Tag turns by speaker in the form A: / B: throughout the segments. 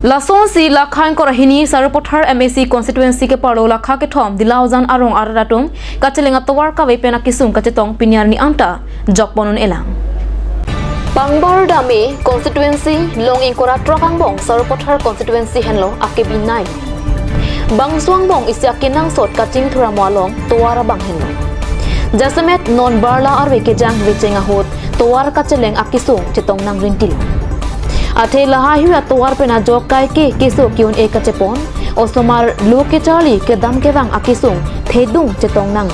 A: Lason si lakhain korahini sarupothar MAC constituency ke paro lakha ke thom dilaujan arong araratum kachelenga towar ka wepena kisum kachetong pinyarni amta jokponun elang Pangbar dame constituency longing kora trokang bong sarupothar constituency henlo akebi nai Bangsuang bong isya kinang sot kaching thura mwalong towara bang henlo Jasamet non barla arwe ke jang wechenga hot towar kacheleng akisung chetong nang rintil Ate lahahi atuar pena jokai ke kiso kiun e kachepon osomar luke charli ke dam ke wang akisung thedung chetong nang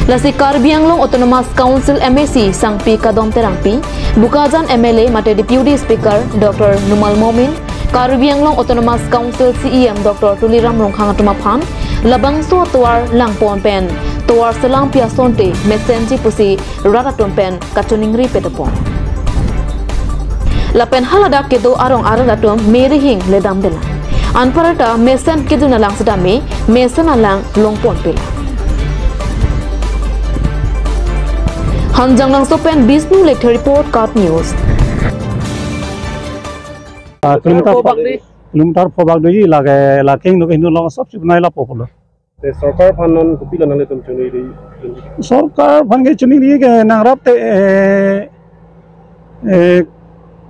A: Lasi Karbi Anglong Autonomous Council MAC sangpi kadom terangpi Bukajan MLA mate Deputy Speaker Dr. Numal Momin Karbi Anglong Autonomous Council CEM Dr. Tuliram Rongkhang Tumaphan labang so tuar langpon pen tuar selang piasonte mesenji pusi ratatum pen kachuningri petapon Lapen halada kedo arong aradatum merihing ledam dela. Anparata mesen kedo nalang sedame mesen alang longpon pela. Hanjang lang sopen Bisnu Lecture Report Card News.
B: Kilometer pobak doji lage laking no hindu long sob chibnai la populo.
C: Sarkar phanon kupila nale tum chuni ri.
B: Sarkar phange chuni ri ke nangrap te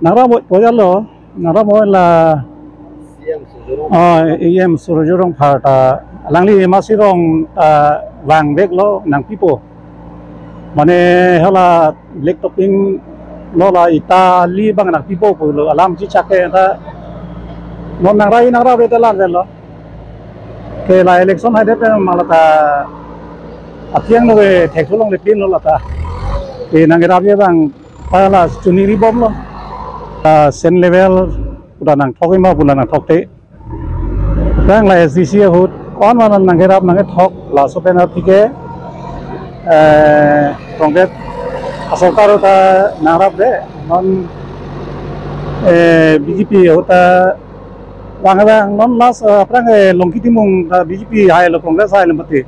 B: Narabo pojalo narabo la EM surujurong parta langli masirong wang bek lo nang pipo mane hala lek topping lo la Itali bang nang pipo pulo alam chi chake ta non nang ra beta lan lo ke la election hade pe malata athiang no ke theksulong le pin lo la ta e nang ra bang pala chuni ri bom lo sen level udah nang thok ima bulan nang thok te rang la SDC hut on man nang gerap nang thok la sopena pike kongret asokar ta narap de non BJP hota wang non las aprang longkitimung BJP hai lo kongres hai lemati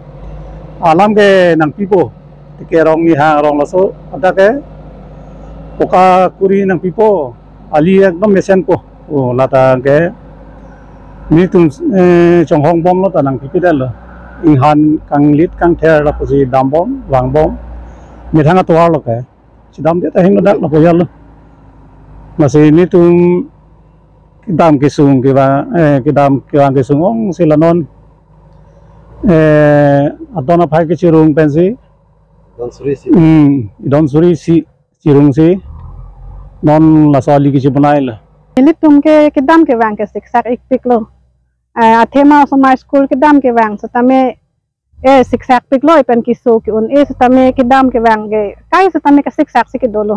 B: alam ke nang pipo tike rong ni ha rong la so ada ke poka kuri nang pipo Ali ekdom mesen po lata ke ni tum chonghong bom lo tanang pipidal lo inghan kang lit kang ther la posi dam bom wang bom mithanga toar lo ke sidam de ta hing dak lo poyal lo masih ni tum kidam kisung kiwa kidam kiwang kisung ong silanon adona phai ke chirung pensi don suri si chirung si non la sali kiसी बनाए ला
D: निलित तुमके किदाम के वांग के शिक्षा एक पिकलो अथेमा समाज स्कूल किदाम के वांग सतमे ए शिक्षा पिकलो इपन किसो कि उन ए सतमे किदाम के वांग के काय सतमे का शिक्षा से के दोलो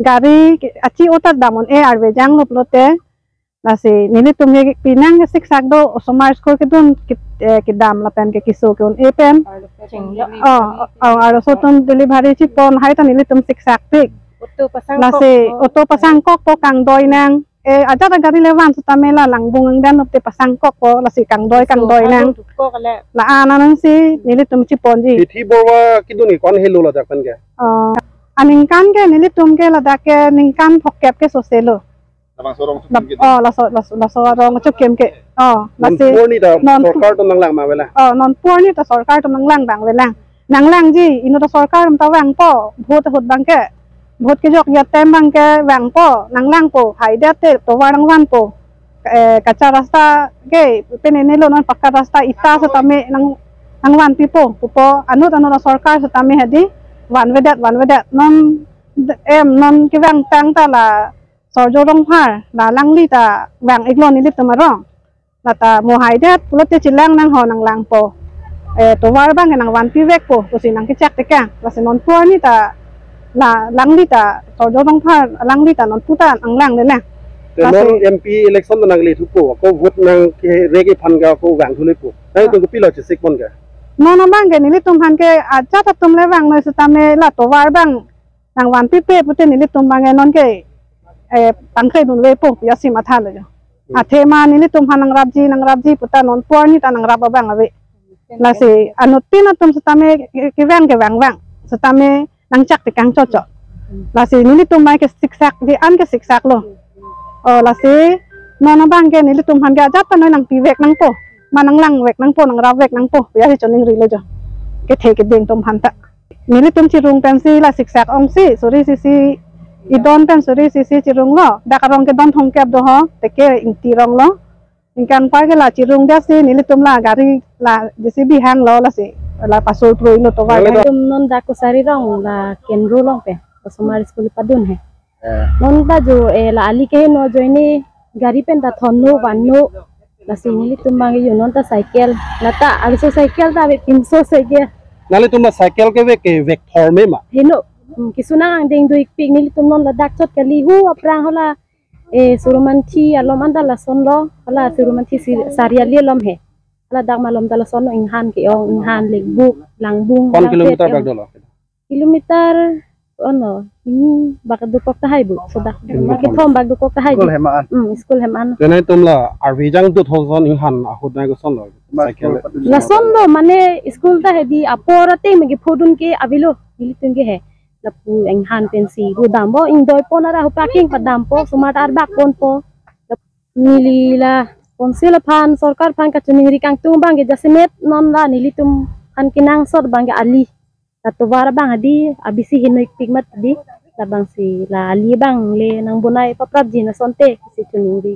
D: गाड़ी अच्छी ओता दामन ए आरवे जांग लोपलोते लासे निलित तुमके पिनांग के शिक्षा दो समाज स्कूल के दुन किदाम ला पेन के किसो के उन ए पेन और सोतन डिलीवरी चिपन हाय त निलित तुम शिक्षा pick Lase oto pasangkok po kang doy nang aja ta gari lewan sutamela langbung ang dan opte pasangkok po lasi kang doy nang la ana nang si nilit tum chiponji
C: Ithi borwa kiduni kon helo la jakpan ke
D: aningkan ke nilit tum ke la dake ningkan phokep ke soselo
C: lamang sorong
D: la sorong chukem ke
C: lasi porni da sarkar to nanglang ma wela
D: non porni ta sarkar to nanglang bang wela nanglang ji ino ta sarkar ta wang po bhut hut bang ke Bot ke jok yatem bang ke wang po nanglang po hai dia te to warang wan po kaca rasta ke penene lo non pakka rasta ita satame nang wan pipo pupo anu la sarkar satame hadi wan vedat non ke wang tang ta la sorjorong phar la langli ta wang iglon ni lit tamarong la ta mo hai dia pulot te chilang nang ho nang lang po to war bang nang wan pivek po kusi nang kicak te ka la non po ni ta la langli ta sorjorong phar langli ta non puta ang lang le la
C: non MP election nang le thupo ko vote nang ke regi phan ga ko wang thule po ai to pilo che sik bon ga
D: no bang ke nili tum han ke aja ta tum le wang noi sutame la to war bang nang wan pipe pute nili tum bang non ke pan khai dun le po ya si matha le athema nili tum han nang rabji puta non porni ta nang rab bang ave la se anutti na tum sutame ke wang sutame nang chak te kang chocho la se nili tum mai ke siksak di an ke siksak lo la se nona bang ke nili tum han ga jata noi nang pi vek nang po manang lang vek nang po nang ra vek nang po ya hi choning ri lo jo ke the ke ding tum han ta nili tum chi rung pen si la siksak ong si suri si si idon pen suri si si chi rung lo da ka rong ke don thong kep do ho te ke ing ti rong lo ingkan pa ke la chi rung da si nili tum la gari la jcb hang lo la si la pasul pro ilo to va
E: tum non da ko sari rong la kenru long pe somar school padun hai non da jo la ali ke no joini gari pen da thonno wanno la sinili tum bang yu non ta cycle la ta ali so cycle da be 300 cycle
C: nali tum cycle ke vector me ma
E: hino kisuna ang ding duik pik nili tum non la dak chot kali hu aprang hola surumanthi alom anda la sonlo hola surumanthi sariali lom he la dak malom dala sonno inghan ke ong inghan lek buk langbung
C: 1 kilometer bag dola
E: kilometer ono ini bakal dukok tahai bu sudah makin thom bag dukok tahai school heman
C: kenai tumla arvi jang 2000 inhan ahud nai ko son lo cycle
E: la son lo mane school ta hedi aporate megi phodun ke avilo hilitun ke he la pu enghan pensi ru dambo ing doi ponara hu packing padam po sumat ar bak pon po nilila konsil phan sarkar phan ka chuning ri kang tung bang ge jasimet non la nilitum an kinang sot bang ge ali Satu bara bang adi abisi hinoik pigmat adi labang si la ali bang le nang bunay paprabji na sonte si tuning di